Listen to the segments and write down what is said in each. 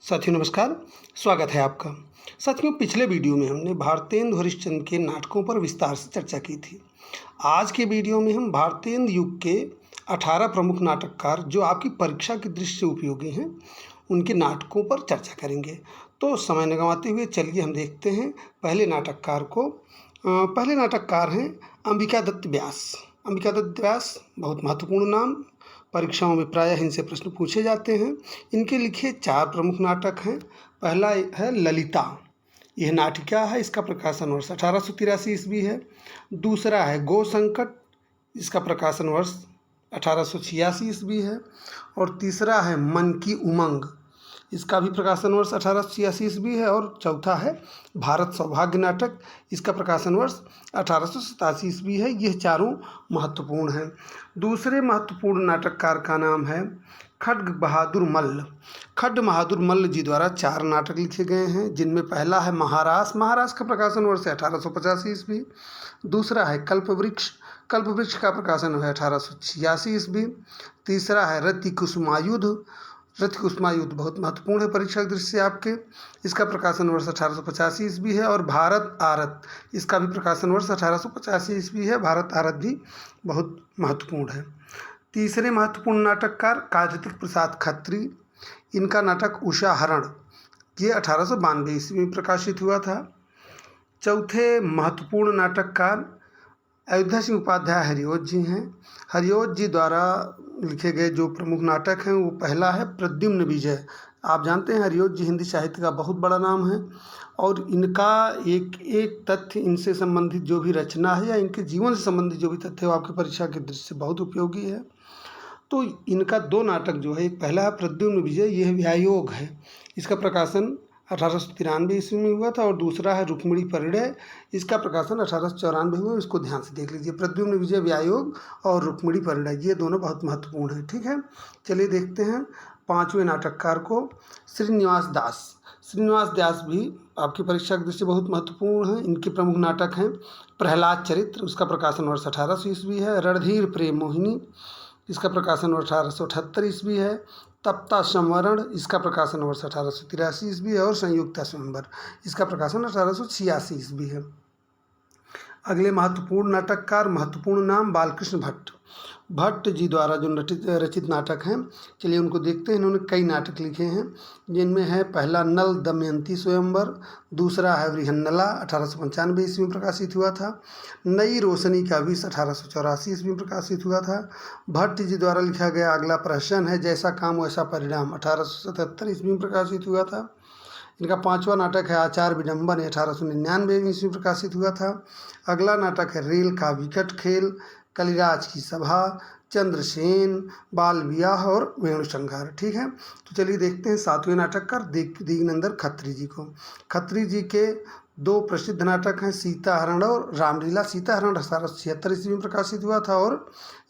साथियों नमस्कार, स्वागत है आपका। साथियों पिछले वीडियो में हमने भारतेंदु हरिश्चंद्र के नाटकों पर विस्तार से चर्चा की थी। आज के वीडियो में हम भारतेंदु युग के 18 प्रमुख नाटककार जो आपकी परीक्षा की दृष्टि से उपयोगी हैं, उनके नाटकों पर चर्चा करेंगे। तो समय न गंवाते हुए चलिए हम देखते हैं पहले नाटककार को। पहले नाटककार हैं अंबिका दत्त व्यास। अंबिका दत्त व्यास बहुत महत्वपूर्ण नाम, परीक्षाओं में प्रायः इनसे प्रश्न पूछे जाते हैं। इनके लिखे 4 प्रमुख नाटक हैं। पहला है ललिता, यह नाटिका है, इसका प्रकाशन वर्ष 1883 ईस्वी है। दूसरा है गो संकट, इसका प्रकाशन वर्ष 1886 ईस्वी है। और तीसरा है मन की उमंग, इसका भी प्रकाशन वर्ष 1886 ईस्वी है। और चौथा है भारत सौभाग्य नाटक, इसका प्रकाशन वर्ष 1887 ईस्वी है। यह चारों महत्वपूर्ण हैं। दूसरे महत्वपूर्ण नाटककार का नाम है खड्ग बहादुर मल्ल। खड्ग बहादुर मल्ल जी द्वारा 4 नाटक लिखे गए हैं, जिनमें पहला है महारास। महारास का प्रकाशन वर्ष है 1885 ईस्वी। दूसरा है कल्पवृक्ष। कल्पवृक्ष का प्रकाशन है 1886 ईस्वी। तीसरा है रति कुसुमायुध। रति कुसुमायुध बहुत महत्वपूर्ण है परीक्षा की दृष्टि से आपके, इसका प्रकाशन वर्ष 1885 ईस्वी है। और भारत आरत, इसका भी प्रकाशन वर्ष 1885 ईस्वी है। भारत आरत भी बहुत महत्वपूर्ण है। तीसरे महत्वपूर्ण नाटककार काजतिक प्रसाद खत्री। इनका नाटक उषा हरण, ये 1892 ईस्वी में प्रकाशित हुआ था। चौथे महत्वपूर्ण नाटककार अयोध्या सिंह उपाध्याय हरिओज जी हैं। हरिओज जी द्वारा लिखे गए जो प्रमुख नाटक हैं वो पहला है प्रद्युम्न विजय। आप जानते हैं हरिओज जी हिंदी साहित्य का बहुत बड़ा नाम है, और इनका एक एक तथ्य, इनसे संबंधित जो भी रचना है या इनके जीवन से संबंधित जो भी तथ्य है वो आपकी परीक्षा की दृष्टि से बहुत उपयोगी है। तो इनका 2 नाटक जो है, एक पहला है प्रद्युम्न विजय, यह व्यायोग है, इसका प्रकाशन 1893 ईस्वी में हुआ था। और दूसरा है रुक्मिणी परिणय, इसका प्रकाशन 1894 हुआ। इसको ध्यान से देख लीजिए, प्रद्युम्न विजय व्यायोग और रुक्मिणी परिणय, ये दोनों बहुत महत्वपूर्ण हैं। ठीक है, चलिए देखते हैं 5वें नाटककार को, श्रीनिवास दास। श्रीनिवास दास भी आपकी परीक्षा की दृष्टि से बहुत महत्वपूर्ण हैं। इनके प्रमुख नाटक हैं प्रहलाद चरित्र, उसका प्रकाशन वर्ष 1800 ईस्वी है। रणधीर प्रेम मोहिनी, इसका प्रकाशन वर्ष 1878 ईस्वी है। तप्ता संवरण, इसका प्रकाशन वर्ष 1883 ईस्वी है। और संयुक्ता स्वयंवर, इसका प्रकाशन 1886 ईस्वी है। अगले महत्वपूर्ण नाटककार, महत्वपूर्ण नाम बालकृष्ण भट्ट। भट्ट जी द्वारा जो रचित नाटक हैं, चलिए उनको देखते हैं। इन्होंने कई नाटक लिखे हैं, जिनमें है पहला नल दमयंती स्वयंवर। दूसरा है वृहन्नला, 1895 ईस्वी में प्रकाशित हुआ था। नई रोशनी का विष, 1884 ईस्वी में प्रकाशित हुआ था। भट्ट जी द्वारा लिखा गया अगला प्रहसन है जैसा काम वैसा परिणाम, 1877 ईस्वी में प्रकाशित हुआ था। इनका 5वां नाटक है आचार विडम्बन, 1899 ईस्वी में प्रकाशित हुआ था। अगला नाटक है रेल का विकट खेल, कलिराज की सभा, चंद्रसेन, बाल विवाह और वेणु संहार। ठीक है, तो चलिए देखते हैं 7वें नाटककार दिगनंदन खत्री जी को। खत्री जी के 2 प्रसिद्ध नाटक हैं सीता हरण और रामलीला। सीता हरण 1876 ईस्वी में प्रकाशित हुआ था और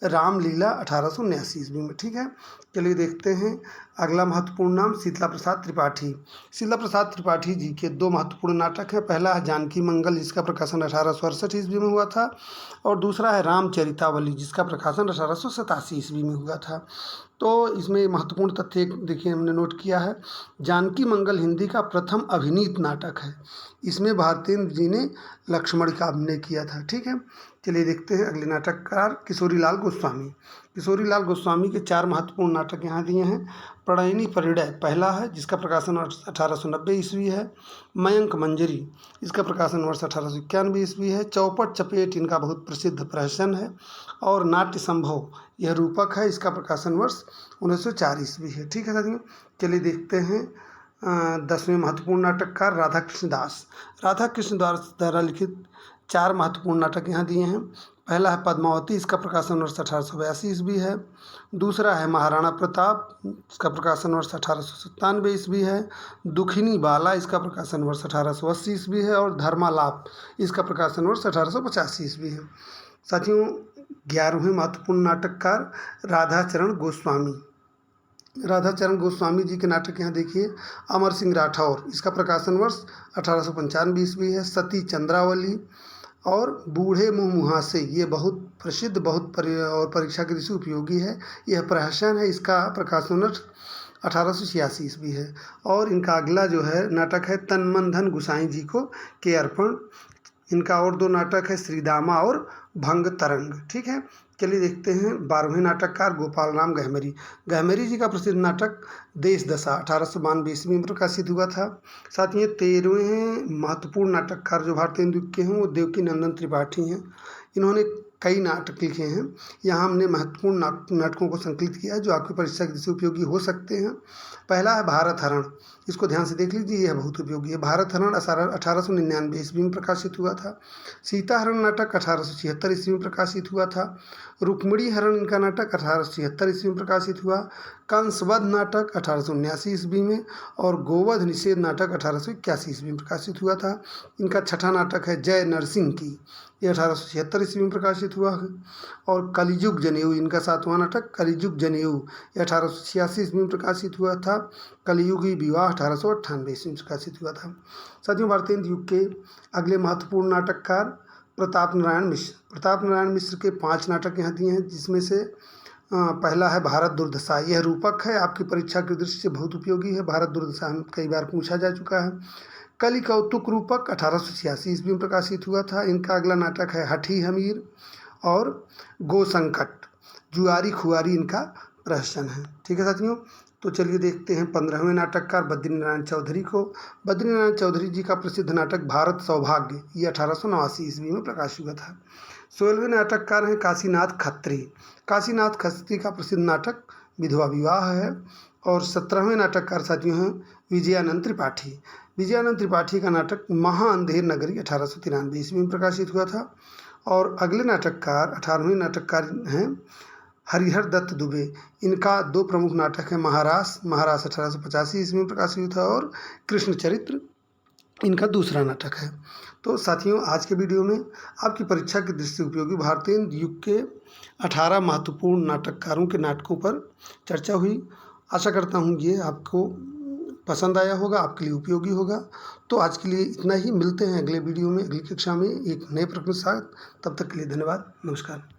रामलीला 1879 ईस्वी में। ठीक है, चलिए देखते हैं अगला महत्वपूर्ण नाम शीतला प्रसाद त्रिपाठी। शीतला प्रसाद त्रिपाठी जी के 2 महत्वपूर्ण नाटक हैं। पहला है जानकी मंगल, जिसका प्रकाशन 1868 ईस्वी में हुआ था। और दूसरा है रामचरितावली, जिसका प्रकाशन 1887 ईस्वी में हुआ था। तो इसमें महत्वपूर्ण तथ्य देखिए हमने नोट किया है, जानकी मंगल हिंदी का प्रथम अभिनीत नाटक है। इसमें भारतेंदु जी ने लक्ष्मण का अभिनय किया था। ठीक है, चलिए देखते हैं अगले नाटककार किशोरीलाल गोस्वामी। किशोरीलाल गोस्वामी के 4 महत्वपूर्ण नाटक यहाँ दिए हैं। प्रणयिनी परिणय पहला है, जिसका प्रकाशन 1890 ईस्वी है। मयंक मंजरी, इसका प्रकाशन वर्ष 1891 ईस्वी है। चौपट चपेट, इनका बहुत प्रसिद्ध प्रहसन है। और नाट्य संभव, यह रूपक है, इसका प्रकाशन वर्ष 1904 ईस्वी है। ठीक है साथियों, चलिए देखते हैं 10वें महत्वपूर्ण नाटककार राधा कृष्ण दास। राधा कृष्ण दास द्वारा लिखित 4 महत्वपूर्ण नाटक यहाँ दिए हैं। पहला है पद्मावती, इसका प्रकाशन वर्ष 1882 ईस्वी है। दूसरा है महाराणा प्रताप, इसका प्रकाशन वर्ष 1897 ईस्वी है। दुखिनी बाला, इसका प्रकाशन वर्ष 1880 ईस्वी है। और धर्मालाप, इसका प्रकाशन वर्ष 1885 ईस्वी है। साथियों 11वें महत्वपूर्ण नाटककार राधाचरण गोस्वामी। राधाचरण गोस्वामी जी के नाटक यहाँ देखिए, अमर सिंह राठौर, इसका प्रकाशन वर्ष 1895 ईस्वी है। सती चंद्रावली और बूढ़े मुँह मुहासे, ये बहुत प्रसिद्ध और परीक्षा की दृष्टि से उपयोगी है। यह प्रहसन है, इसका प्रकाशन वर्ष 1886 ईस्वी है। और इनका अगला जो है नाटक है तन मन धन गुसाई जी को के अर्पण। इनका और 2 नाटक है श्रीदामा और भंग तरंग। ठीक है, चलिए देखते हैं 12वें नाटककार गोपाल राम गहमरी। गहमरी जी का प्रसिद्ध नाटक देश दशा 1892 ईस्वी में प्रकाशित हुआ था। साथ ही 13वें महत्वपूर्ण नाटककार जो भारतेंदु युग के हैं वो देवकी नंदन त्रिपाठी हैं। इन्होंने कई नाटक लिखे हैं। यहाँ हमने महत्वपूर्ण नाटकों को संकलित किया है जो आपकी परीक्षा के दृष्टि उपयोगी हो सकते हैं। पहला है भारत हरण, इसको ध्यान से देख लीजिए, यह बहुत उपयोगी है। भारत हरण 1899 ईस्वी में प्रकाशित हुआ था। सीता हरण नाटक 1876 ईस्वी में प्रकाशित हुआ था। रुक्मिणी हरण इनका नाटक 1876 ईस्वी में प्रकाशित हुआ। कंसवध नाटक 1879 ईस्वी में और गोवध निषेध नाटक 1881 ईस्वी में प्रकाशित हुआ था। इनका छठा नाटक है जय नरसिंह की, ये 1876 ईस्वी में प्रकाशित हुआ है। और कलियुग जनेऊ इनका 7वां नाटक कलियुग जनेऊ, ये 1886 ईस्वी में प्रकाशित हुआ था। कलियुगी विवाह 1898 ईस्वी में प्रकाशित हुआ था। साथियों, भारतेंदु युग के अगले महत्वपूर्ण नाटककार प्रताप नारायण मिश्र। प्रताप नारायण मिश्र के 5 नाटक यहाँ दिए हैं, जिसमें से पहला है भारत दुर्दशा। यह रूपक है, आपकी परीक्षा की दृष्टि से बहुत उपयोगी है। भारत दुर्दशा कई बार पूछा जा चुका है। कलि कौतुक रूपक 1886 ईस्वी में प्रकाशित हुआ था। इनका अगला नाटक है हठी हमीर और गो संकट, जुआरी खुआरी इनका प्रहसन है। ठीक है साथियों, तो चलिए देखते हैं 15वें नाटककार बद्रीनारायण चौधरी को। बद्रीनारायण चौधरी जी का प्रसिद्ध नाटक भारत सौभाग्य, ये 1889 ईस्वी में प्रकाशित हुआ था। 16वें नाटककार हैं काशीनाथ खत्री। काशीनाथ खत्री का प्रसिद्ध नाटक विधवा विवाह है। और 17वें नाटककार साथियों हैं विजयानंद त्रिपाठी। विजयानंद त्रिपाठी का नाटक महाअंधेर नगरी 1893 ईस्वी में प्रकाशित हुआ था। और अगले नाटककार 18वें नाटककार हैं हरिहर दत्त दुबे। इनका 2 प्रमुख नाटक है महारास 1885 ईस्वी में प्रकाशित हुआ था और कृष्ण चरित्र इनका दूसरा नाटक है। तो साथियों, आज के वीडियो में आपकी परीक्षा की दृष्टि उपयोगी भारतेंदु युग के 18 महत्वपूर्ण नाटककारों के नाटकों पर चर्चा हुई। आशा करता हूँ ये आपको पसंद आया होगा, आपके लिए उपयोगी होगा। तो आज के लिए इतना ही, मिलते हैं अगले वीडियो में, अगली कक्षा में एक नए प्रश्न के साथ। तब तक के लिए धन्यवाद, नमस्कार।